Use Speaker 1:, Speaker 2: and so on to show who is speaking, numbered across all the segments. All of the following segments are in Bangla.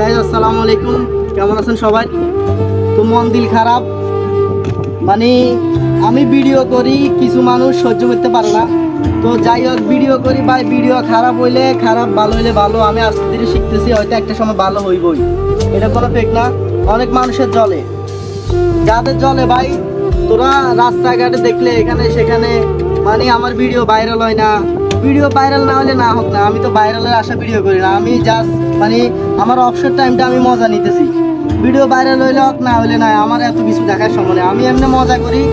Speaker 1: গাইস আসসালামু আলাইকুম, কেমন আছেন সবাই? তো মন দিল খারাপ, মানে আমি ভিডিও করি, কিছু মানুষ সহ্য করতে পারে না। তো যাই হোক, ভিডিও করি ভাই, ভিডিও খারাপ হইলে খারাপ, ভালো হইলে ভালো। আমি আস্তে ধীরে শিখতেছি, হয়তো একটা সময় ভালো হইবই, এটা কোনো ফেক না। অনেক মানুষের জলে, যাদের জলে ভাই, তোরা রাস্তাঘাটে দেখলে এখানে সেখানে, মানে আমার ভিডিও ভাইরাল হয় না। ভিডিও ভাইরাল না হলে না হোক না, আমি তো ভাইরালের আশা ভিডিও করি না। আমি জাস্ট মানে আমার অবসর টাইমটা আমি মজা নিতেছি। ভিডিও ভাইরাল হইলে হোক, না হইলে নাই, আমার এত কিছু দেখার সময় নেই। আমি এমনি মজা করি,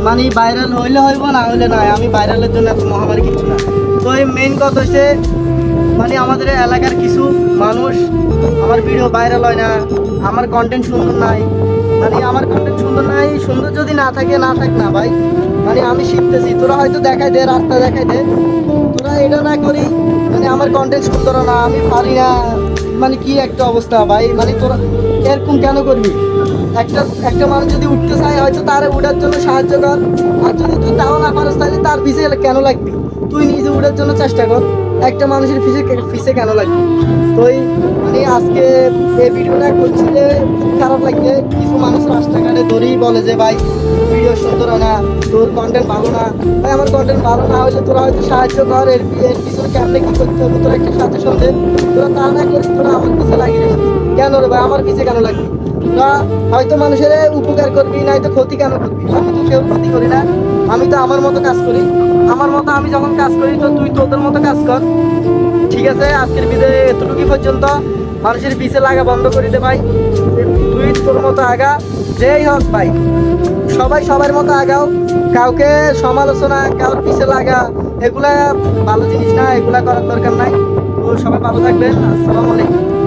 Speaker 1: মানে ভাইরাল হইলে হইব, না হইলে নাই। আমি ভাইরালের জন্য এত মহামারী কিছু না। তো এই মেইন কথা হচ্ছে, মানে আমাদের এলাকার কিছু মানুষ, আমার ভিডিও ভাইরাল হয় না, আমার কন্টেন্ট সুন্দর নাই। মানে আমার কন্টেন্ট সুন্দর নাই, সুন্দর যদি না থাকে না থাক না ভাই, মানে আমি শিখতেছি। তোরা হয়তো দেখাই দে, রাস্তা দেখাই দে, তোরা এটা না করি, মানে আমার কন্টেন্ট সুন্দর না, আমি পারি না, মানে কি একটা অবস্থা ভাই। মানে তোরা এরকম কেন করবি? একটা একটা মানুষ যদি উঠতে চায়, হয়তো তার উঠার জন্য সাহায্য কর। আর যদি তুই তাও না পারস, তাহলে তার পিছিয়ে কেন লাগবি? তুই নিজে উঠার জন্য চেষ্টা কর, একটা মানুষের পিছিয়ে কেন লাগবে? তো মানে আজকে এই ভিডিওটা করছি যে খুব খারাপ লাগছে। কিছু মানুষ রাস্তাঘাটে ধরেই বলে যে ভাই ভিডিও সুন্দর হয় না, তোর কন্টেন্ট ভালো না। ভাই আমার কন্টেন্ট ভালো না হলে তোরা হয়তো সাহায্য কর, এর পিছনে কেমনে কী করতে হবে তোরা একটা সাজেশন দে। তোরা তা না করি, তোরা আমার পিছিয়ে লাগিয়ে রেখেছিস কেন রে ভাই? আমার পিছিয়ে কেন লাগবে? তোরা হয়তো মানুষের উপকার করবি, নাই তো ক্ষতি কেন করবি? আমি তো কেউ ক্ষতি করি না, আমি তো আমার মতো কাজ করি। আমার মতো আমি যখন কাজ করি, তো তুই তোদের মতো কাজ কর। ঠিক আছে, আজকের ভিডিও এতটুকুই পর্যন্ত। মানুষের পিছে লাগা বন্ধ করে দে ভাই, তুই তোর মতো আগা, যেই হোক ভাই, সবাই সবার মতো আগাও। কাউকে সমালোচনা, কারোর পিছে লাগা, এগুলা ভালো জিনিস না, এগুলা করার দরকার নাই। তো সবাই ভালো থাকবেন, আসসালামু আলাইকুম।